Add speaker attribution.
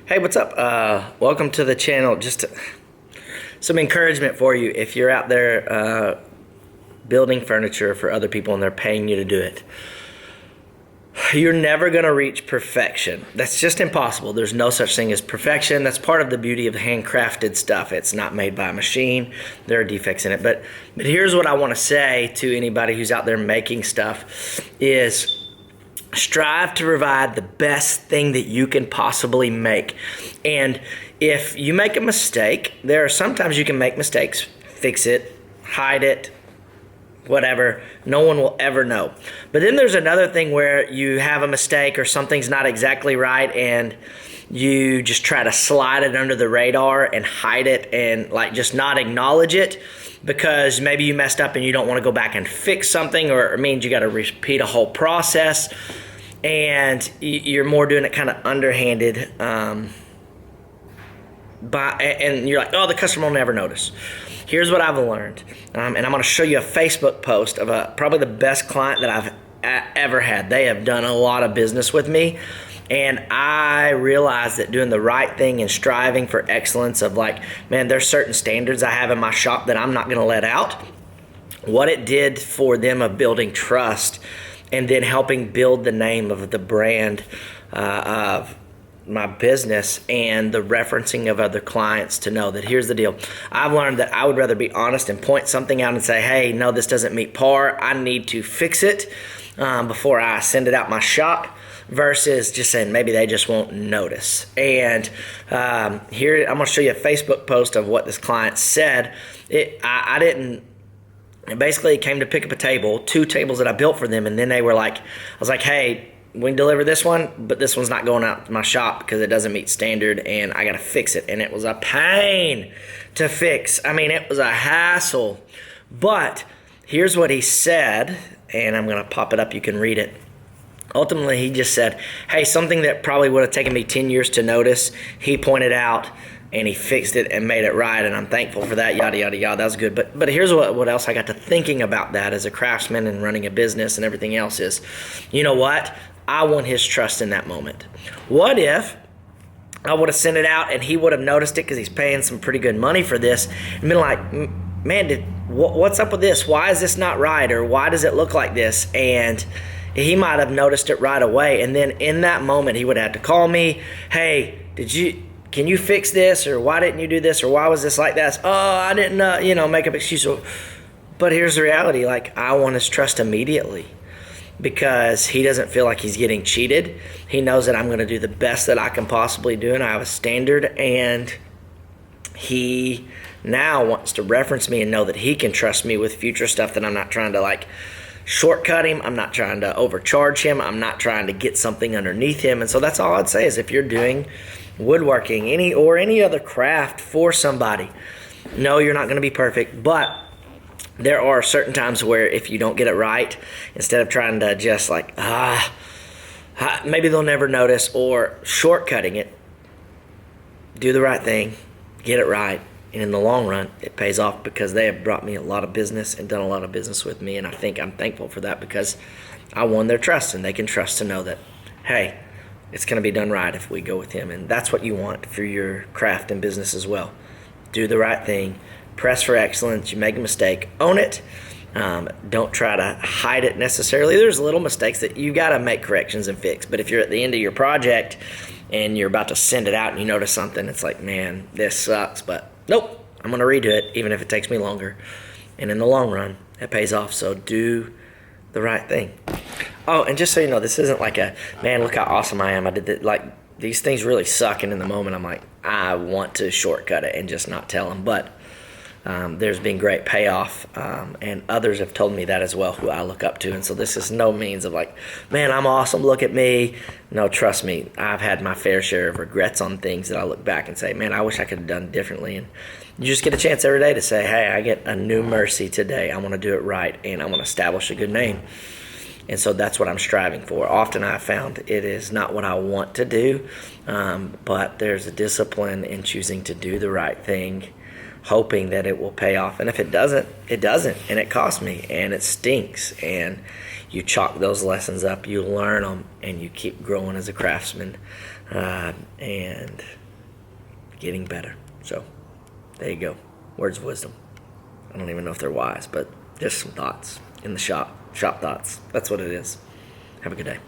Speaker 1: Hey, what's up? Welcome to the channel. Just some encouragement for you if you're out there building furniture for other people and they're paying you to do it. You're never going to reach perfection. That's just impossible. There's no such thing as perfection. That's part of the beauty of handcrafted stuff. It's not made by a machine. There are defects in it. But here's what I want to say to anybody who's out there making stuff is strive to provide the best thing that you can possibly make. And if you make a mistake, there are sometimes you can make mistakes, fix it, hide it, whatever. No one will ever know. But then there's another thing where you have a mistake or something's not exactly right and you just try to slide it under the radar and hide it and like just not acknowledge it because maybe you messed up and you don't want to go back and fix something, or it means you got to repeat a whole process and you're more doing it kind of underhanded and you're like, oh, the customer will never notice. Here's what I've learned, and I'm going to show you a Facebook post of probably the best client that I've ever had. They have done a lot of business with me, and I realized that doing the right thing and striving for excellence of like, man, there's certain standards I have in my shop that I'm not going to let out. What it did for them of building trust and then helping build the name of the brand of my business and the referencing of other clients to know that here's the deal. I've learned that I would rather be honest and point something out and say, hey, no, this doesn't meet par. I need to fix it before I send it out my shop versus just saying maybe they just won't notice. And here I'm going to show you a Facebook post of what this client said. I didn't. Basically, it came to pick up a table, 2 tables that I built for them, and then they were like, I was like, hey, we can deliver this one, but this one's not going out to my shop because it doesn't meet standard and I got to fix it. And it was a pain to fix. I mean, it was a hassle. But here's what he said, and I'm going to pop it up. You can read it. Ultimately, he just said, hey, something that probably would have taken me 10 years to notice, he pointed out and he fixed it and made it right, and I'm thankful for that, yada, yada, yada. That was good. But here's what else I got to thinking about that as a craftsman and running a business and everything else is, you know what? I want his trust in that moment. What if I would have sent it out and he would have noticed it because he's paying some pretty good money for this and been like, man, what's up with this? Why is this not right? Or why does it look like this? And he might have noticed it right away. And then in that moment, he would have to call me. Hey, can you fix this? Or why didn't you do this? Or why was this like that? Oh, I didn't, make up excuse. But here's the reality. Like, I want his trust immediately because he doesn't feel like he's getting cheated. He knows that I'm going to do the best that I can possibly do, and I have a standard, and he now wants to reference me and know that he can trust me with future stuff, that I'm not trying to like shortcut him. I'm not trying to overcharge him. I'm not trying to get something underneath him. And so that's all I'd say is if you're doing woodworking, any other craft for somebody, no, you're not going to be perfect, but there are certain times where if you don't get it right, instead of trying to just like, maybe they'll never notice, or shortcutting it, do the right thing, get it right, and in the long run, it pays off because they have brought me a lot of business and done a lot of business with me, and I think I'm thankful for that because I won their trust, and they can trust to know that, hey, it's going to be done right if we go with him, and that's what you want for your craft and business as well. Do the right thing. Press for excellence. You make a mistake, own it. Don't try to hide it necessarily. There's little mistakes that you got to make corrections and fix. But if you're at the end of your project and you're about to send it out and you notice something, it's like, man, this sucks. But nope, I'm going to redo it even if it takes me longer. And in the long run, it pays off. So do the right thing. Oh, and just so you know, this isn't like a, man, look how awesome I am. I did that. Like, these things really suck. And in the moment, I'm like, I want to shortcut it and just not tell them. But there's been great payoff, and others have told me that as well, who I look up to. And so this is no means of like, man, I'm awesome, look at me. No, trust me, I've had my fair share of regrets on things that I look back and say, man, I wish I could have done differently. And you just get a chance every day to say, hey, I get a new mercy today. I want to do it right, and I want to establish a good name. And so that's what I'm striving for. Often I've found it is not what I want to do, but there's a discipline in choosing to do the right thing hoping that it will pay off. And if it doesn't, it doesn't, and it costs me, and it stinks. And you chalk those lessons up, you learn them, and you keep growing as a craftsman and getting better. So there you go. Words of wisdom. I don't even know if they're wise, but just some thoughts in the shop thoughts. That's what it is. Have a good day.